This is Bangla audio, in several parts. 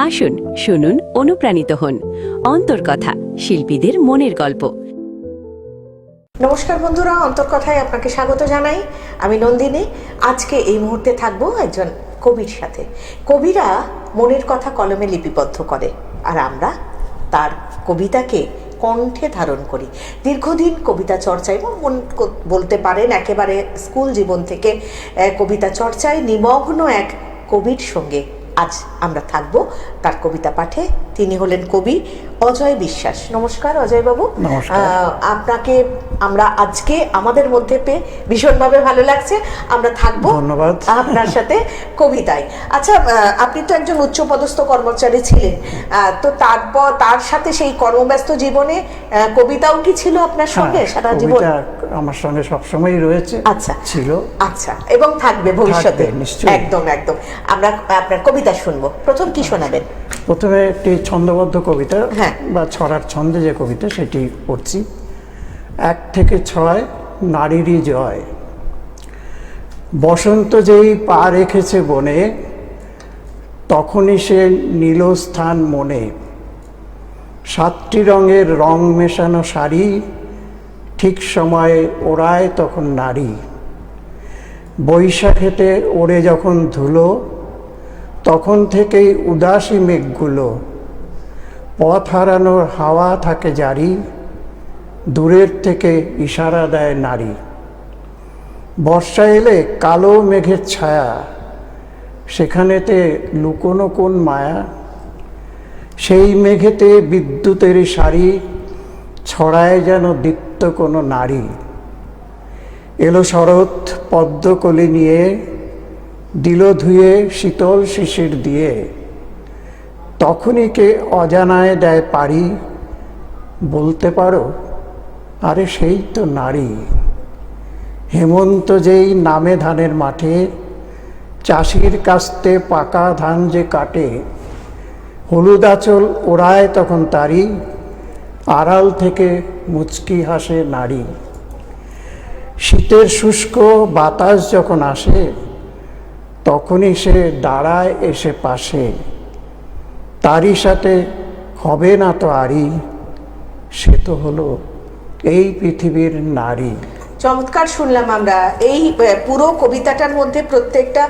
আসুন শুনুন, অনুপ্রাণিত হন। অন্তর্কথা, শিল্পীদের মনের গল্প। নমস্কার বন্ধুরা, অন্তর্কথায় আপনাকে স্বাগত জানাই। আমি নন্দিনী। আজকে এই মুহূর্তে থাকবো একজন কবির সাথে। কবিরা মনের কথা কলমে লিপিবদ্ধ করে, আর আমরা তার কবিতাকে কণ্ঠে ধারণ করি। দীর্ঘদিন কবিতা চর্চায় এবং বলতে পারেন একেবারে স্কুল জীবন থেকে কবিতা চর্চায় নিমগ্ন এক কবির সঙ্গে আজ আমরা থাকব তার কবিতা পাঠে। তিনি হলেন কবি অজয় বিশ্বাস। নমস্কার অজয় বাবু। আপনাকে আমরা আজকে আমাদের মধ্যে পেয়ে ভীষণভাবে ভালো লাগছে। আমরা থাকবো ধন্যবাদ আপনার সাথে কবিতায়। আচ্ছা, আপনি তো একজন উচ্চপদস্থ কর্মচারী ছিলেন, তো তারপর তার সাথে সেই কর্মব্যস্ত জীবনে কবিতাও কি ছিল আপনার সঙ্গে সারা জীবন? আমার সঙ্গে সবসময়ই রয়েছে। আচ্ছা, ছিল, আচ্ছা, এবং থাকবে ভবিষ্যতে। নিশ্চয়ই, একদম একদম। আমরা আপনার কবিতা শুনবো। প্রথম কি শোনাবেন? প্রথমে একটি ছন্দবদ্ধ কবিতা, হ্যাঁ, বা ছড়ার ছন্দে যে কবিতা সেটি পড়ছি। 1 থেকে 6, নারীরই জয়। বসন্ত যেই পা রেখেছে বনে, তখনই সে নিল স্থান মনে। 7টি রঙের রং মেশানো শাড়ি, ঠিক সময়ে ওড়ায় তখন নারী। বৈশাখেতে ওড়ে যখন ধুলো, তখন থেকেই উদাসী মেঘগুলো। পথ হারানোর হাওয়া থাকে জারি, দূরের থেকে ইশারা দেয় নারী। বর্ষা এলে কালো মেঘের ছায়া, সেখানেতে লুকোনো কোন মায়া। সেই মেঘেতে বিদ্যুতেরই সারি, ছড়ায় যেন দীপ্ত কোনো নারী। এলো শরৎ পদ্মকলি নিয়ে, দিল ধুয়ে শীতল শিশির দিয়ে। তখনই কে অজানায় দেয় পারি, বলতে পারো আরে সেই তো নারী। হেমন্ত যেই নামে ধানের মাঠে, চাষির কাস্তে পাকা ধান যে কাটে। হলুদ আঁচল ওড়ায় তখন তারি, আড়াল থেকে মুচকি হাসে নারী। শীতের শুষ্ক বাতাস যখন আসে, তখনই সে দাঁড়ায় এসে পাশে। তারই সাথে হবে না তো আরি, সে তো হলো এই পৃথিবীর নারী। চমৎকার শুনলাম আমরা। এই পুরো কবিতাটার মধ্যে প্রত্যেকটা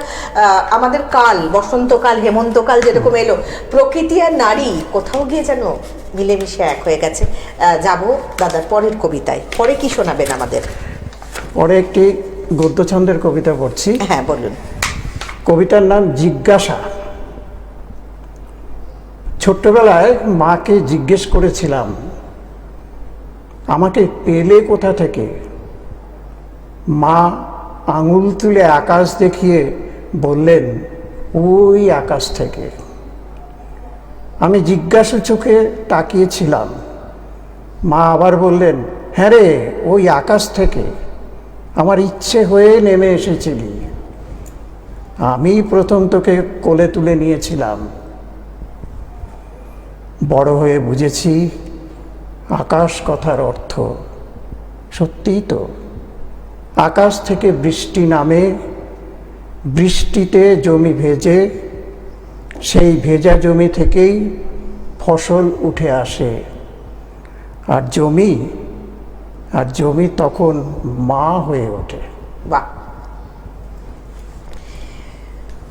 আমাদের কাল, বসন্তকাল, হেমন্তকাল যেরকম এলো, প্রকৃতি আর নারী কোথাও গিয়ে যেন মিলেমিশে এক হয়ে গেছে। যাব দাদার পরের কবিতায়। পরে কি শোনাবেন আমাদের? পরে একটি গদ্যছন্দের কবিতা পড়ছি। হ্যাঁ, বলুন। কবিতার নাম জিজ্ঞাসা। ছোট্টবেলায় মাকে জিজ্ঞেস করেছিলাম, আমাকে পেলে কোথা থেকে? মা আঙুল তুলে আকাশ দেখিয়ে বললেন, ওই আকাশ থেকে। আমি জিজ্ঞাসা চোখে তাকিয়েছিলাম। মা আবার বললেন, হ্যাঁ রে, ওই আকাশ থেকে আমার ইচ্ছে হয়ে নেমে এসেছিলি। আমি প্রথম তোকে কোলে তুলে নিয়েছিলাম। বড় হয়ে বুঝেছি আকাশ কথার অর্থ। সত্যিই তো, আকাশ থেকে বৃষ্টি নামে, বৃষ্টিতে জমি ভেজে, সেই ভেজা জমি থেকেই ফসল উঠে আসে। আর জমি তখন মা হয়ে ওঠে। বাহ!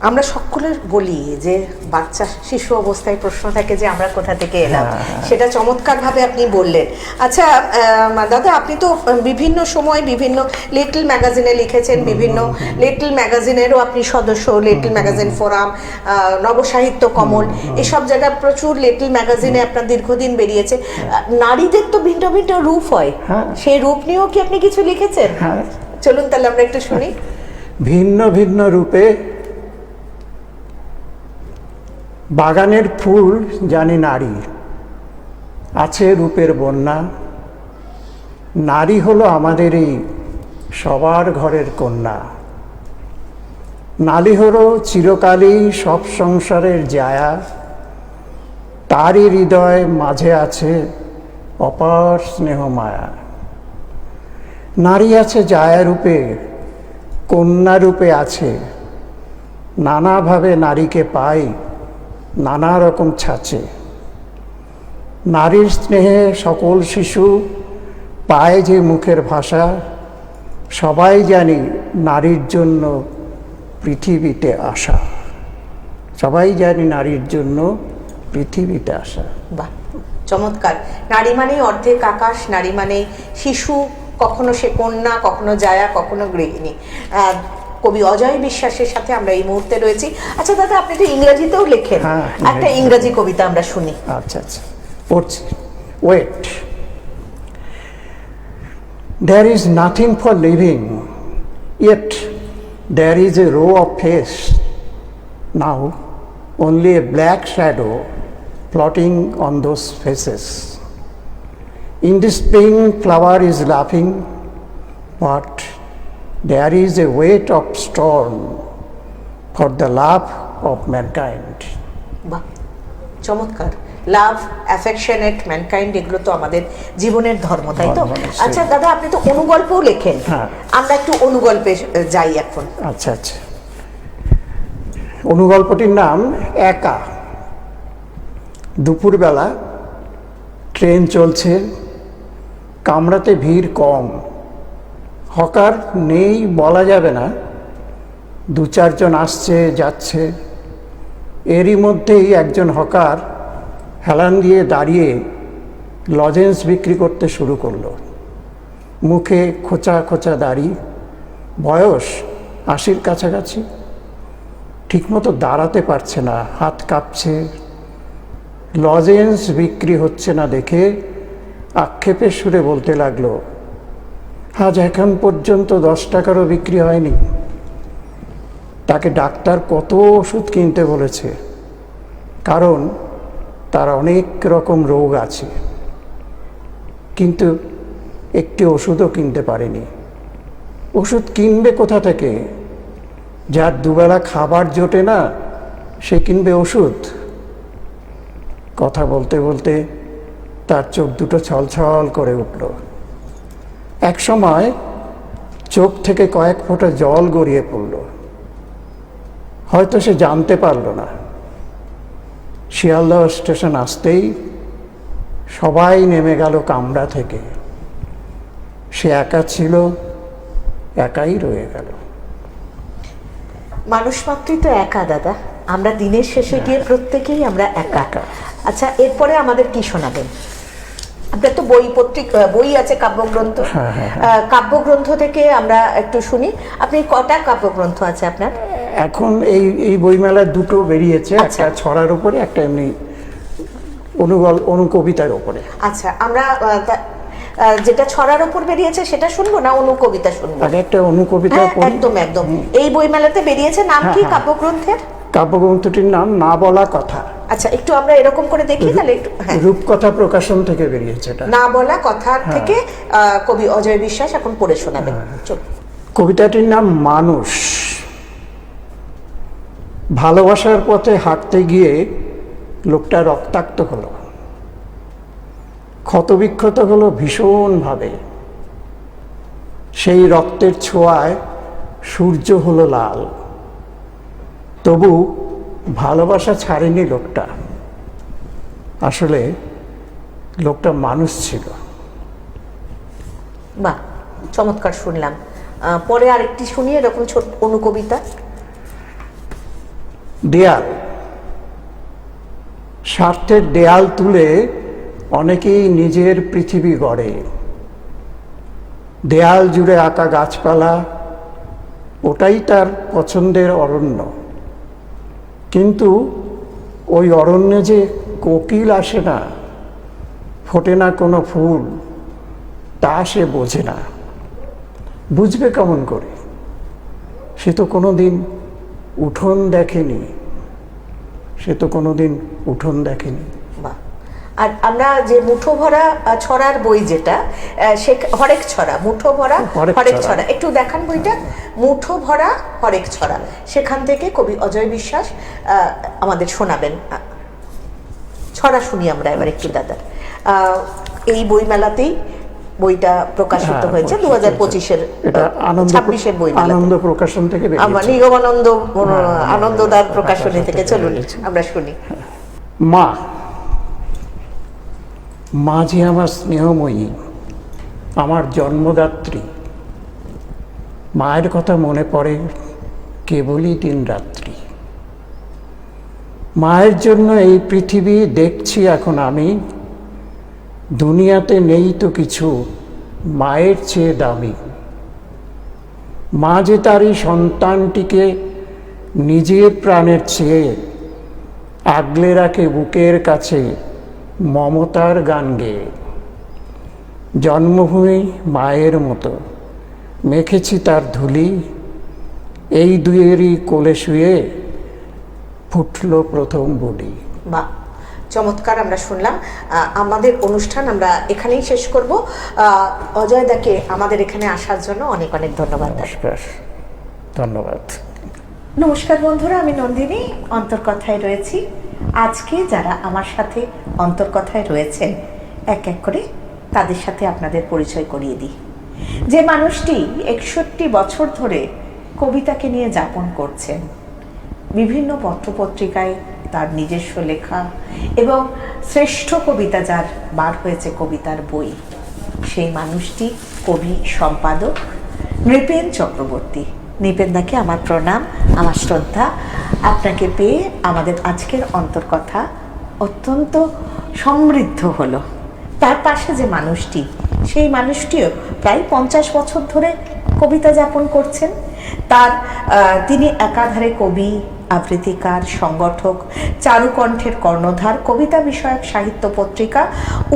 আমরা সকলের বলি যে বাচ্চা শিশু অবস্থায় প্রশ্ন থাকে যে আমরা কোথা থেকে এলাম, সেটা চমৎকারভাবে আপনি বললেন। আচ্ছা দাদা, আপনি তো বিভিন্ন সময় বিভিন্ন লিটল ম্যাগাজিনে লিখেছেন, বিভিন্ন লিটল ম্যাগাজিনেরও আপনি সদস্য, লিটল ম্যাগাজিন ফোরাম, নবসাহিত্য কমল, এসব জায়গায় প্রচুর লিটল ম্যাগাজিনে আপনার দীর্ঘদিন বেরিয়েছে। নারীদের তো ভিন্ন ভিন্ন রূপ হয়, সেই রূপ নিয়েও কি আপনি কিছু লিখেছেন? চলুন তাহলে আমরা একটু শুনি। ভিন্ন ভিন্ন রূপে বাগানের ফুল জানি নারী, আছে রূপের বন্যা। নারী হলো আমাদেরই সবার ঘরের কন্যা। নারী হলো চিরকালই সব সংসারের জায়া, তারই হৃদয় মাঝে আছে অপার স্নেহ মায়া। নারী আছে জায়া রূপে, কন্যা রূপে আছে, নানাভাবে নারীকে পাই নানা রকম ছাঁচে। নারীর স্নেহে সকল শিশু পায় যে মুখের ভাষা, সবাই জানি নারীর জন্য পৃথিবীতে আসা। সবাই জানি নারীর জন্য পৃথিবীতে আসা। বাহ, চমৎকার। নারী মানেই অর্ধেক আকাশ, নারী মানেই শিশু, কখনো সে কন্যা, কখনো জায়া, কখনো গৃহিণী। কবি অজয় বিশ্বাসের সাথে আমরা এই মুহূর্তে রয়েছি। আচ্ছা দাদা, আপনি তো ইংরেজিতেও লেখেন, হ্যাঁ, একটা ইংরেজি কবিতা আমরা শুনি। আচ্ছা আচ্ছা, পড়ছি। Wait. There is nothing for living, yet there is a row of face. Now only a black shadow plotting on those faces. In the spring flower is laughing, but there is a weight of storm for the love of mankind. বাহ, চমৎকার। লাভ, অ্যাফেকশনেট, ম্যানকাইন্ড, এগুলো তো আমাদের জীবনের ধর্ম, তাই তো? আচ্ছা দাদা, আপনি তো অনুগল্পও লেখেন। হ্যাঁ। আমরা একটু অনুগল্পে যাই এখন। আচ্ছা আচ্ছা, অনুগল্পটির নাম একা। দুপুরবেলা ট্রেন চলছে, কামরাতে ভিড় কম, হকার নেই বলা যাবে না, দু চারজন আসছে যাচ্ছে। এরই মধ্যেই একজন হকার হেলান দিয়ে দাঁড়িয়ে লজেন্স বিক্রি করতে শুরু করলো। মুখে খোঁচা খোঁচা দাড়ি, বয়স 80-র কাছাকাছি। ঠিকমতো দাঁড়াতে পারছে না, হাত কাঁপছে। লজেন্স বিক্রি হচ্ছে না দেখে আক্ষেপের সুরে বলতে লাগলো, আজ এখন পর্যন্ত 10 টাকারও বিক্রি হয়নি। তাকে ডাক্তার কত ওষুধ কিনতে বলেছে, কারণ তার অনেক রকম রোগ আছে, কিন্তু একটি ওষুধও কিনতে পারেনি। ওষুধ কিনবে কোথা থেকে? যার দুবেলা খাবার জোটে না, সে কিনবে ওষুধ? কথা বলতে বলতে তার চোখ দুটো ছলছল করে উঠল। এক সময় চোখ থেকে কয়েক ফোঁটা জল গড়িয়ে পড়ল। হয়তো সে জানতে পারল না। শিয়ালদহ স্টেশন আসতেই সবাই নেমে গেল কামরা থেকে। সে একা ছিল, একাই রয়ে গেল। মানুষ মাত্রই তো একা দাদা, আমরা দিনের শেষে গিয়ে প্রত্যেকেই আমরা একা। আচ্ছা, এরপরে আমাদের কি শোনাবেন? আপনার তো বই আছে, কাব্যগ্রন্থ। কাব্যগ্রন্থ থেকে আমরা একটু শুনি। আপনি কটা কাব্যগ্রন্থ আছে আপনার? এখন এই বইমেলায় দুটো বেরিয়েছে, একটা ছড়ার উপরে, একটা এমনি অনুকবিতার উপরে। আচ্ছা, আমরা যেটা ছড়ার উপর বেরিয়েছে সেটা শুনবো না অনুকবিতা শুনবো? আগে একটা অনুকবিতা। একদম একদম। এই বইমেলাতে বেরিয়েছে, নাম কি কাব্যগ্রন্থের? কাব্যগ্রন্থটির নাম না বলা কথা। আচ্ছা, একটু আমরা এরকম করে দেখি তাহলে একটু। রূপকথা প্রকাশন থেকে বেরিয়েছে এটা। না বলা কথা থেকে কবি অজয় বিশ্বাস এখন পড়ে শোনাবেন। কবিতাটির নাম মানুষ। ভালোবাসার পথে হাঁটতে গিয়ে লোকটা রক্তাক্ত হলো, ক্ষতবিক্ষত হলো ভীষণভাবে। সেই রক্তের ছোঁয়ায় সূর্য হলো লাল, তবু ভালোবাসা ছাড়েনি লোকটা। আসলে লোকটা মানুষ ছিল। বাহ, চমৎকার শুনলাম। পরে আরেকটি শুনি এরকম ছোট অনুকবিতা। দেয়াল। স্বার্থের দেয়াল তুলে অনেকেই নিজের পৃথিবী গড়ে। দেয়াল জুড়ে আঁকা গাছপালা, ওটাই তার পছন্দের অরণ্য। কিন্তু ওই অরণ্যে যে কোকিল আসে না, ফোটে না কোনো ফুল, তা সে বোঝে না। বুঝবে কেমন করে? সে তো কোনোদিন উঠোন দেখেনি, বাহ। আর আমরা যে মুঠো ভরা ছড়ার বই, যেটা সে হরেক ছড়া, মুঠো ভরা হরেক ছড়া, একটু দেখান বইটা। মুঠো ভরা হরেক ছড়া, সেখান থেকে কবি অজয় বিশ্বাস আমাদের শোনাবেন। ছড়া শুনি আমরা এবার একটু দাদা। এই বইমেলাতেই বইটা প্রকাশিত হ্যাঁ, হয়েছে প্রকাশিত 2025-এর এটা আনন্দ 26-এর বই আনন্দ প্রকাশন থেকে আমার বেরিয়েছে। নিগমানন্দ আনন্দদার প্রকাশনী থেকে। চলুন আমরা শুনি। মা, মা যে আমার স্নেহময়ী, আমার জন্মদাত্রী। মায়ের কথা মনে পড়ে কেবলই দিন রাত্রি। মায়ের জন্য এই পৃথিবী দেখছি এখন আমি, দুনিয়াতে নেই তো কিছু মায়ের চেয়ে দামি। মা যে তারই সন্তানটিকে নিজের প্রাণের চেয়ে আগলে রাখে বুকের কাছে মমতার গান গেয়ে। জন্মভূমি মায়ের মতো, মেখেছি তার ধুলি, এই দুয়েরই কোলে শুয়ে ফুটল প্রথম বলি। বাহ, চমৎকার আমরা শুনলাম। আমাদের অনুষ্ঠান আমরা এখানেই শেষ করব। অজয় দাকে আমাদের এখানে আসার জন্য অনেক অনেক ধন্যবাদ। নমস্কার, ধন্যবাদ। নমস্কার বন্ধুরা, আমি নন্দিনী, অন্তর্কথায় রয়েছি। আজকে যারা আমার সাথে অন্তর্কথায় রয়েছেন এক এক করে তাদের সাথে আপনাদের পরিচয় করিয়ে দিই। যে মানুষটি 61 বছর ধরে কবিতাকে নিয়ে যাপন করছেন, বিভিন্ন পত্রপত্রিকায় তার নিজস্ব লেখা এবং শ্রেষ্ঠ কবিতা যার বার হয়েছে কবিতার বই, সেই মানুষটি কবি সম্পাদক নৃপেন চক্রবর্তী। নৃপেনদাকে আমার প্রণাম, আমার শ্রদ্ধা। আপনাকে পেয়ে আমাদের আজকের অন্তর্কথা অত্যন্ত সমৃদ্ধ হলো। তার পাশে যে মানুষটি, সেই মানুষটিও প্রায় 50 বছর ধরে কবিতা যাপন করছেন। তিনি একাধারে কবি, আবৃত্তিকার, সংগঠক, চারুকণ্ঠের কর্ণধার, কবিতা বিষয়ক সাহিত্য পত্রিকা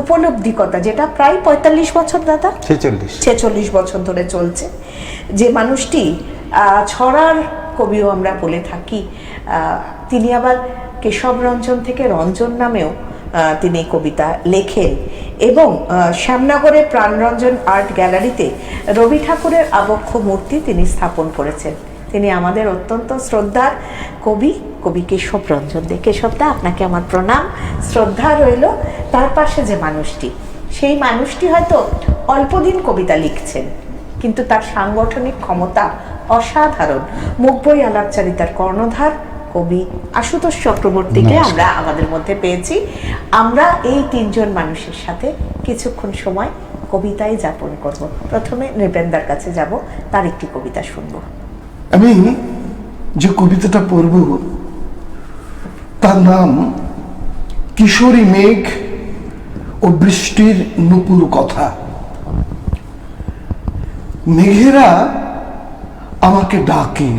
উপলব্ধিকতা, যেটা প্রায় 45 বছর, দাদা 46 বছর ধরে চলছে। যে মানুষটি ছড়ার কবিও আমরা বলে থাকি। তিনি আবার কেশব রঞ্জন থেকে রঞ্জন নামেও তিনি কবিতা লেখেন এবং শ্যামনগরে প্রাণরঞ্জন আর্ট গ্যালারিতে রবি ঠাকুরের আবক্ষ মূর্তি তিনি স্থাপন করেছেন। তিনি আমাদের অত্যন্ত শ্রদ্ধার কবি কেশব রঞ্জন দে। কেশবদা, আপনাকে আমার প্রণাম, শ্রদ্ধা রইল। তার পাশে যে মানুষটি, সেই মানুষটি হয়তো অল্পদিন কবিতা লিখছেন, কিন্তু তার সাংগঠনিক ক্ষমতা অসাধারণ। মুখবই আলাপচারিতার কর্ণধার কবি আশুতোষ চক্রবর্তীকে আমরা আমাদের মধ্যে পেয়েছি। আমরা এই 3 জন মানুষের সাথে কিছুক্ষণ সময় কবিতায় যাপন করব। প্রথমে নৃপেনদার কাছে যাব, তার একটি কবিতা শুনবো। আমি যে কবিতাটা পড়ব তার নাম কিশোরী মেঘ ও বৃষ্টির নুপুর কথা। মেঘেরা আমাকে ডাকে,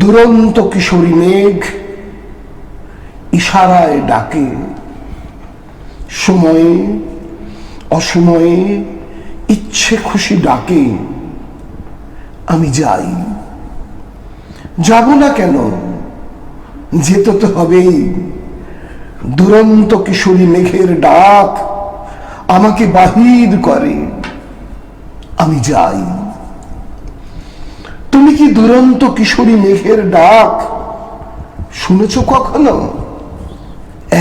দুরন্ত কিশোরী মেঘ ইশারায় ডাকে। সময়ে অসময়ে ইচ্ছে খুশি ডাকে। আমি যাই, যাব না কেন, যেতে তো হবেই। দুরন্ত কিশোরী মেঘের ডাক আমাকে বাহির করে, আমি যাই। তুমি কি দুরন্ত কিশোরী মেঘের ডাক শুনেছ কখনো?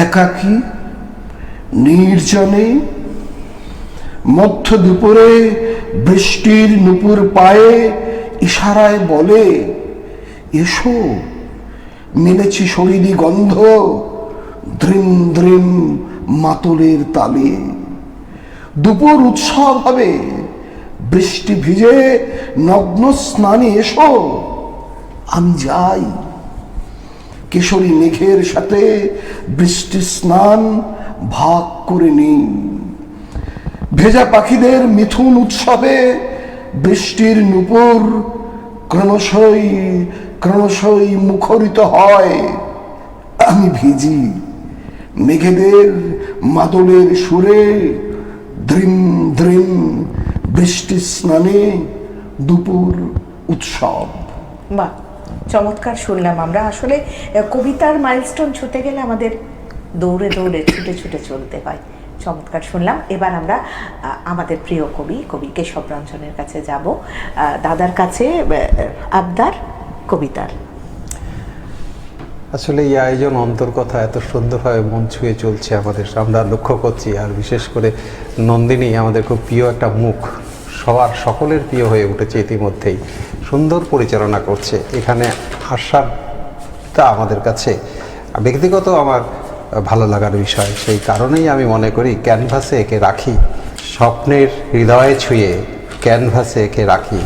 একাকী নির্জনে মধ্য দুপুরে বৃষ্টির নুপুর পায়ে ইশারায় বলে, এসো, মিলেছি শরীরী গন্ধ দ্রিম দ্রিম মাতলের তালে। দুপুর উৎসব হবে, বৃষ্টি ভিজে নগ্ন স্নানে এসো, আমি যাই। কিশোরী মেঘের সাথে বৃষ্টি স্নান ভাগ করে নিই। ভেজা পাখিদের মিথুন উৎসবে বৃষ্টির নুপুর ক্রমশই মুখরিত হয়। আমি ভিজি মেঘেদের মাদলের সুরে, দ্রিম দ্রিম বৃষ্টি স্নানে দুপুর উৎসব। বাহ, চমৎকার শুনলাম আমরা। আসলে কবিতার মাইলস্টোন ছুটে গেলে আমাদের দৌড়ে দৌড়ে ছুটে ছুটে চলতে হয়। চমৎকার শুনলাম। এবার আমরা আমাদের প্রিয় কবি কেশব রঞ্জনের কাছে যাব। দাদার কাছে আবদার কবিতার। আসলে এই আয়োজন অন্তর্কথা এত সুন্দরভাবে মন ছুঁয়ে চলছে আমাদের, আমরা লক্ষ্য করছি। আর বিশেষ করে নন্দিনী আমাদের খুব প্রিয় একটা মুখ, সকলের প্রিয় হয়ে উঠেছে ইতিমধ্যেই, সুন্দর পরিচালনা করছে। এখানে আসাটা আমাদের কাছে ব্যক্তিগত আমার ভালো লাগার বিষয়। সেই কারণেই আমি মনে করি ক্যানভাসে একে রাখি, স্বপ্নের হৃদয়ে ছুঁয়ে ক্যানভাসে একে রাখি।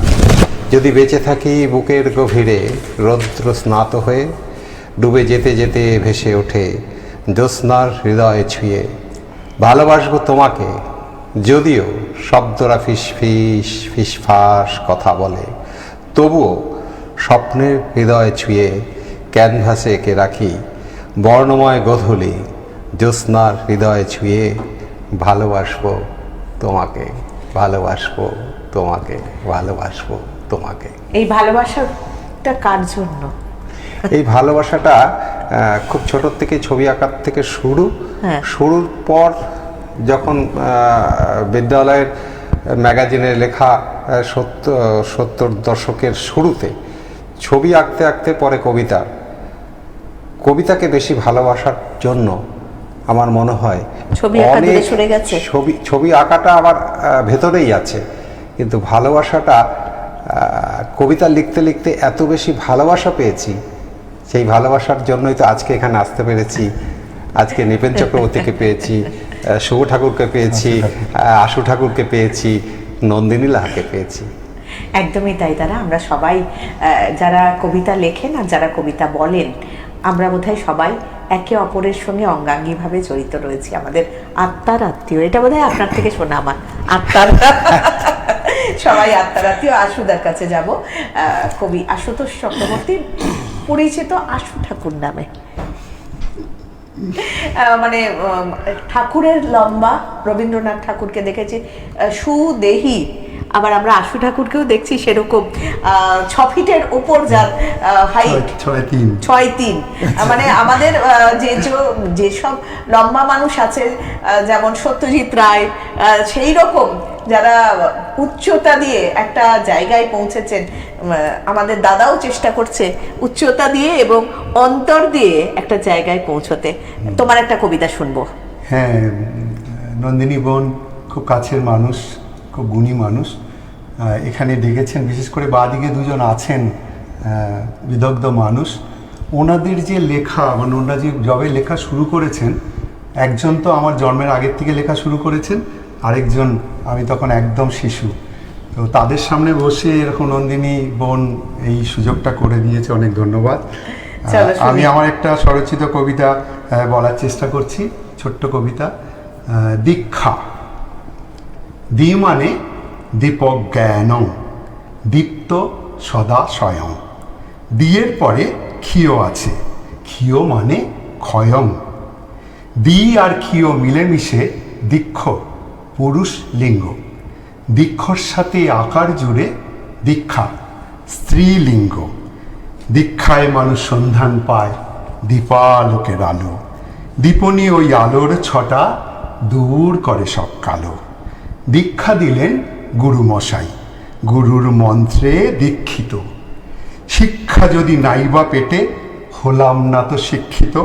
যদি বেঁচে থাকি বুকের গভীরে রৌদ্র স্নাত হয়ে, ডুবে যেতে যেতে ভেসে ওঠে জ্যোৎস্নার হৃদয়ে ছুঁয়ে। ভালোবাসবো তোমাকে যদিও শব্দরা ফিসফিস ফিসফাস কথা বলে, তবুও স্বপ্নের হৃদয়ে ছুঁয়ে ক্যানভাসে এঁকে রাখি। বর্ণময় গোধূলি জ্যোৎস্নার হৃদয়ে ছুঁয়ে ভালোবাসবো তোমাকে, ভালোবাসবো তোমাকে, ভালোবাসবো তোমাকে। এই ভালোবাসাটা কার জন্য? এই ভালোবাসাটা খুব ছোট থেকে ছবি আঁকার থেকে শুরুর পর যখন বিদ্যালয়ের ম্যাগাজিনে লেখা 70 দশকের শুরুতে ছবি আঁকতে আঁকতে পরে কবিতাকে বেশি ভালোবাসার জন্য আমার মনে হয় ছবি আঁকাটা আমার ভেতরেই আছে, কিন্তু ভালোবাসাটা কবিতা লিখতে লিখতে এত বেশি ভালোবাসা পেয়েছি, সেই ভালোবাসার জন্যই তো আজকে এখানে আসতে পেরেছি। আজকে নৃপেন চক্রবর্তীকে পেয়েছি, শুভ ঠাকুরকে পেয়েছি, আশু ঠাকুরকে পেয়েছি, নন্দিনী লাহাকে পেয়েছি। একদমই তাই। তারা আমরা সবাই যারা কবিতা লেখেন আর যারা কবিতা বলেন, আমরা বোধহয় সবাই একে অপরের সঙ্গে অঙ্গাঙ্গিভাবে জড়িত রয়েছি, আমাদের আত্মার আত্মীয়। এটা বোধহয় আপনার থেকে শোনা, আমার আত্মার সবাই আত্মার আত্মীয়। আশুদার কাছে যাব। কবি আশুতোষ চক্রবর্তী পরিচিত আশু ঠাকুর নামে, মানে ঠাকুরের লম্বা, রবীন্দ্রনাথ ঠাকুরকে দেখেছি সুদেহী, আবার আমরা আশু ঠাকুরকেও দেখছি সেরকম 6 ফিটের উপর যার হাইট, 6'3", মানে আমাদের যেসব লম্বা মানুষ আছে, যেমন সত্যজিৎ রায়, সেই রকম যারা উচ্চতা দিয়ে একটা জায়গায় পৌঁছেছেন, আমাদের দাদাও চেষ্টা করছে উচ্চতা দিয়ে এবং অন্তর দিয়ে একটা জায়গায় পৌঁছতে। তোমার একটা কবিতা শুনবো। হ্যাঁ, নন্দিনী বোন খুব কাছের মানুষ, খুব গুণী মানুষ। এখানে ডেকেছেন, বিশেষ করে বাদিকে দুজন আছেন বিদগ্ধ মানুষ। ওনাদের যে লেখা, মানে ওনারা যে যবে লেখা শুরু করেছেন, একজন তো আমার জন্মের আগের থেকে লেখা শুরু করেছেন, আরেকজন আমি তখন একদম শিশু। তো তাদের সামনে বসে এরকম নন্দিনী বোন এই সুযোগটা করে দিয়েছে, অনেক ধন্যবাদ। আমি আমার একটা স্বরচিত কবিতা বলার চেষ্টা করছি, ছোট্ট কবিতা। দীক্ষা। দি মানে দীপক জ্ঞান, দীপ্ত সদা স্বয়ং। দিয়ের পরে ক্ষীয় আছে, ক্ষীয় মানে ক্ষয়ং। দি আর ক্ষীয় মিলেমিশে দীক্ষ, পুরুষ লিঙ্গ। দীক্ষর সাথে আকার জুড়ে দীক্ষা, স্ত্রীলিঙ্গ। দীক্ষায় মানুষ সন্ধান পায় দীপালোকের আলো। দীপনি ওই আলোর ছটা দূর করে সব কালো। দীক্ষা দিলেন গুরুমশাই, গুরুর মন্ত্রে দীক্ষিত। শিক্ষা যদি নাইবা পেটে, হলাম না তো শিক্ষিত।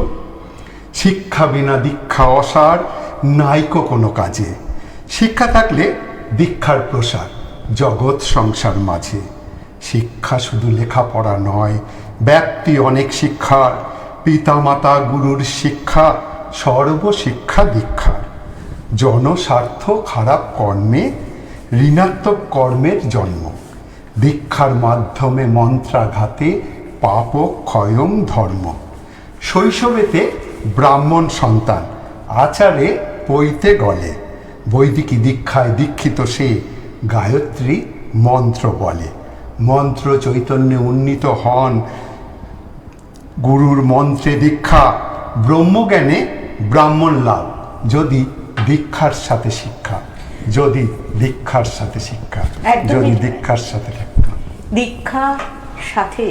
শিক্ষা বিনা দীক্ষা অসার, নাইকো কোনো কাজে। শিক্ষা থাকলে দীক্ষার প্রসার জগৎ সংসার মাঝে। শিক্ষা শুধু লেখাপড়া নয়, ব্যক্তি অনেক শিক্ষার। পিতামাতা গুরুর শিক্ষা, সর্বশিক্ষা দীক্ষার। জনস্বার্থ খারাপ কর্মে, ঋণাত্মক কর্মের জন্ম। দীক্ষার মাধ্যমে মন্ত্রাঘাতে পাপ ক্ষয়ং ধর্ম। শৈশবেতে ব্রাহ্মণ সন্তান, আচারে পৈতে গলে। বৈদিকী দীক্ষায় দীক্ষিত সে, গায়ত্রী মন্ত্র বলে। মন্ত্র চৈতন্যে উন্নীত হন, গুরুর মন্ত্রে দীক্ষা। ব্রহ্মজ্ঞানে ব্রাহ্মণ লাভ, যদি দীক্ষার সাথে শিক্ষা, যদি দীক্ষার সাথে শিক্ষা, যদি দীক্ষার সাথে শিক্ষা। দীক্ষার সাথে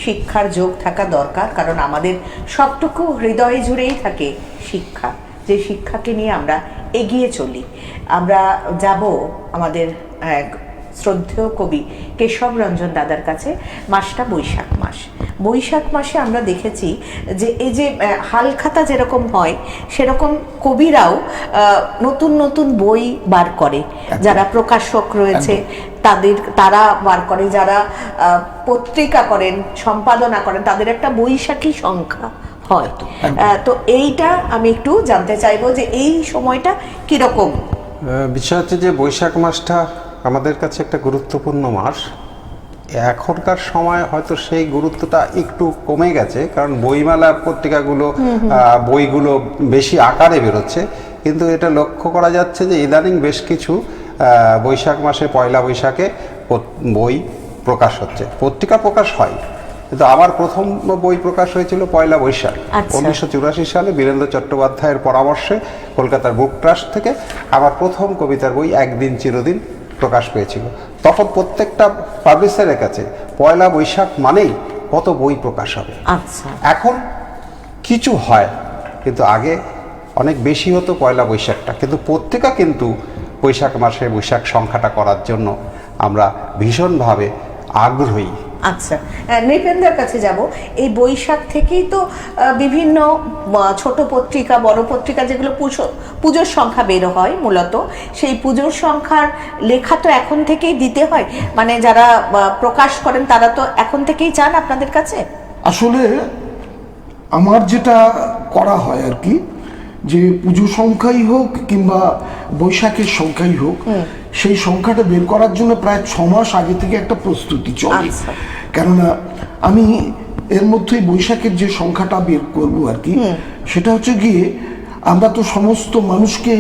শিক্ষার যোগ থাকা দরকার, কারণ আমাদের সবটুকু হৃদয়ে জুড়েই থাকে শিক্ষা, যে শিক্ষাকে নিয়ে আমরা এগিয়ে চলি। আমরা যাব আমাদের এক শ্রদ্ধেয় কবি কেশব রঞ্জন দাদার কাছে। মাসটা বৈশাখ মাস। বৈশাখ মাসে আমরা দেখেছি যে এই যে হালখাতা যেরকম হয় সেরকম কবিরাও নতুন নতুন বই বার করে, যারা প্রকাশক রয়েছে তারা বার করে, যারা পত্রিকা করেন, সম্পাদনা করেন, তাদের একটা বৈশাখী সংখ্যা হয়। তো এইটা আমি একটু জানতে চাইবো যে এই সময়টা কিরকম। বিষয় হচ্ছে যে বৈশাখ মাসটা আমাদের কাছে একটা গুরুত্বপূর্ণ মাস। এখনকার সময় হয়তো সেই গুরুত্বটা একটু কমে গেছে, কারণ বইমেলার পত্রিকাগুলো বইগুলো বেশি আকারে বেরোচ্ছে, কিন্তু এটা লক্ষ্য করা যাচ্ছে যে ইদানিং বেশ কিছু বৈশাখ মাসে পয়লা বৈশাখে বই প্রকাশ হচ্ছে, পত্রিকা প্রকাশ হয়। কিন্তু আমার প্রথম বই প্রকাশ হয়েছিল পয়লা বৈশাখ 1984 সালে বীরেন্দ্র চট্টোপাধ্যায়ের পরামর্শে কলকাতার বুক ট্রাস্ট থেকে আমার প্রথম কবিতার বই একদিন চিরদিন প্রকাশ পেয়েছিল। তখন প্রত্যেকটা পাবলিশারের কাছে পয়লা বৈশাখ মানেই কত বই প্রকাশ হবে। এখন কিছু হয়, কিন্তু আগে অনেক বেশি হতো পয়লা বৈশাখটা, কিন্তু পত্রিকা কিন্তু বৈশাখ মাসে বৈশাখ সংখ্যাটা করার জন্য আমরা ভীষণভাবে আগ্রহী। আচ্ছা, নৃপেন্দ্রের কাছে যাব। এই বৈশাখ থেকেই তো বিভিন্ন ছোট পত্রিকা, বড় পত্রিকা, যেগুলো পুজোর সংখ্যা বের হয় মূলত, সেই পুজোর সংখ্যার লেখা তো এখন থেকেই দিতে হয়, মানে যারা প্রকাশ করেন তারা তো এখন থেকেই চান আপনাদের কাছে। আসলে আমার যেটা করা হয় আর কি, যে পুজো সংখ্যাই হোক কিংবা বৈশাখের সংখ্যাই হোক, সেই সংখ্যাটা বের করার জন্য প্রায় 6 মাস আগে থেকে একটা প্রস্তুতি চলে। কেননা আমি এর মধ্যেই বৈশাখের যে সংখ্যাটা বের করব আর কি, সেটা হচ্ছে গিয়ে আমরা তো সমস্ত মানুষকে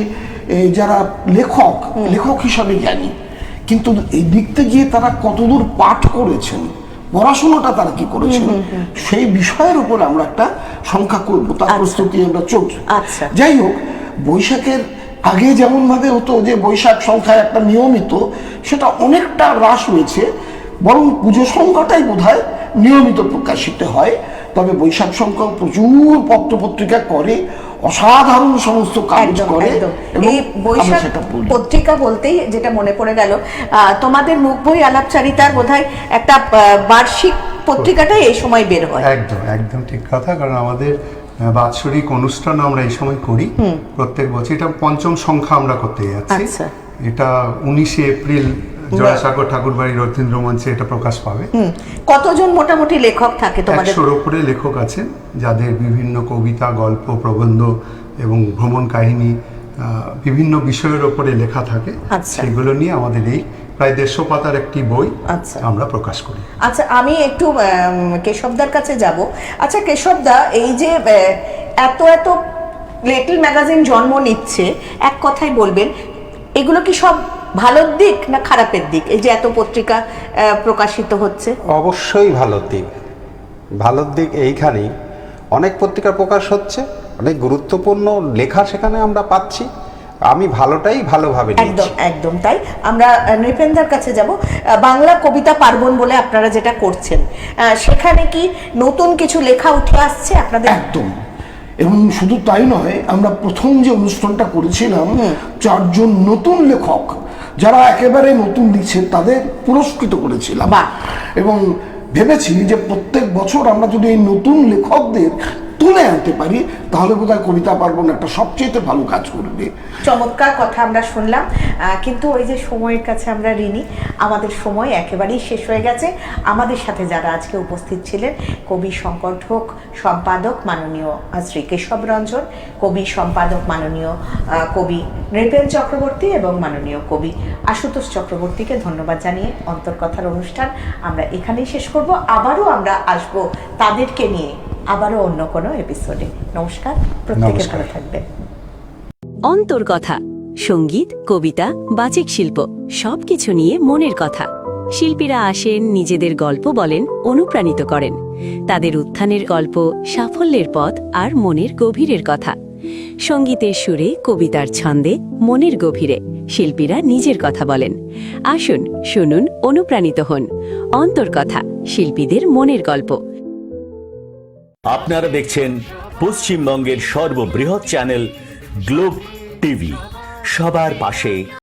যারা লেখক হিসাবে জানি, কিন্তু এই লিখতে গিয়ে তারা কতদূর পাঠ করেছেন, পড়াশোনাটা তারা কি করেছেন, সেই বিষয়ের উপর আমরা একটা সংখ্যা করব, তার প্রস্তুতি আমরা চলছে। যাই হোক, বৈশাখের আগে যেমন ভাবে হতো যে বৈশাখ সংখ্যা একটা নিয়মিত, সেটা অনেকটা হ্রাস হয়েছে, বরং পুজো সংখ্যাটাই বোধহয় নিয়মিত প্রকাশিত হয়। তবে বৈশাখ সংখ্যা প্রচুর পত্রপত্রিকা করে, অসাধারণ সমস্ত কাজ করে। এই বৈশাখ পত্রিকা বলতেই যেটা মনে পড়ে গেল, তোমাদের মুখ বই আলাপচারিতার বোধহয় একটা বার্ষিক পত্রিকাটাই এই সময় বের হয়। একদম একদম ঠিক কথা, কারণ আমাদের বাৎসরিক অনুষ্ঠান আমরা এই সময় করি প্রত্যেক বছর। এটা 5ম সংখ্যা আমরা করতে যাচ্ছি। এটা 19 এপ্রিল জয়াসাগর ঠাকুরবাড়ি রথীন্দ্র মঞ্চে এটা প্রকাশ পাবে। কতজন মোটামুটি লেখক থাকে তোমাদের? 100-র উপরে লেখক আছেন, যাদের বিভিন্ন কবিতা, গল্প, প্রবন্ধ এবং ভ্রমণ কাহিনী বিভিন্ন বিষয়ের উপরে লেখা থাকে। সেগুলো নিয়ে আমাদের এই প্রায় 150 পাতার একটি বই আমরা প্রকাশ করি। আচ্ছা, আমি একটু কেশবদার কাছে যাব। আচ্ছা কেশবদা, এই যে এত এত লিটল ম্যাগাজিন জন্ম নিচ্ছে, এক কথায় বলবেন এগুলো কি সব ভালোর দিক না খারাপের দিক, এই যে এত পত্রিকা প্রকাশিত হচ্ছে? অবশ্যই ভালোর দিক। ভালোর দিক এইখানেই, অনেক পত্রিকা প্রকাশ হচ্ছে, অনেক গুরুত্বপূর্ণ লেখা সেখানে আমরা পাচ্ছি। আমি ভালোটাই ভালোভাবে একদম একদম তাই। আমরা নৃপেন্দ্রের কাছে যাব। বাংলা কবিতা পার্বণ বলে আপনারা যেটা করছেন, সেখানে কি নতুন কিছু লেখা উঠে আসছে আপনাদের? একদম। এবং শুধু তাই নয়, আমরা প্রথম যে অনুষ্ঠানটা করেছিলাম 4 জন নতুন লেখক যারা একেবারে নতুন লিখছেন তাদের পুরস্কৃত করেছিলাম। এবং ভেবেছি যে প্রত্যেক বছর আমরা যদি এই নতুন লেখকদের তুলে আনতে পারি, তাহলে বোধহয় কবিতা পার্বণ একটা সবচেয়ে ভালো কাজ করবে। চমৎকার কথা আমরা শুনলাম, কিন্তু ওই যে সময়ের কাছে আমরা ঋণী, আমাদের সময় একেবারেই শেষ হয়ে গেছে। আমাদের সাথে যারা আজকে উপস্থিত ছিলেন, কবি সংগঠক সম্পাদক মাননীয় শ্রী কেশব রঞ্জন, কবি সম্পাদক মাননীয় কবি নৃপেন চক্রবর্তী এবং মাননীয় কবি আশুতোষ চক্রবর্তীকে ধন্যবাদ জানিয়ে অন্তর্কথার অনুষ্ঠান আমরা এখানেই শেষ করব। আবারও আমরা আসব তাদেরকে নিয়ে আবারও অন্য কোনো এপিসোডে। নমস্কার, প্রত্যেকে ভালো থাকবেন। অন্তর্কথা, সঙ্গীত, কবিতা, বাচিক শিল্প সবকিছু নিয়ে মনের কথা। শিল্পীরা আসেন, নিজেদের গল্প বলেন, অনুপ্রাণিত করেন। তাদের উত্থানের গল্প, সাফল্যের পথ আর মনের গভীরের কথা। সঙ্গীতের সুরে, কবিতার ছন্দে, মনের গভীরে শিল্পীরা নিজের কথা বলেন। আসুন, শুনুন, অনুপ্রাণিত হন। অন্তর্কথা, শিল্পীদের মনের গল্প। আপনারা দেখছেন পশ্চিমবঙ্গের সর্ববৃহৎ চ্যানেল গ্লোব টিভি, সবার পাশে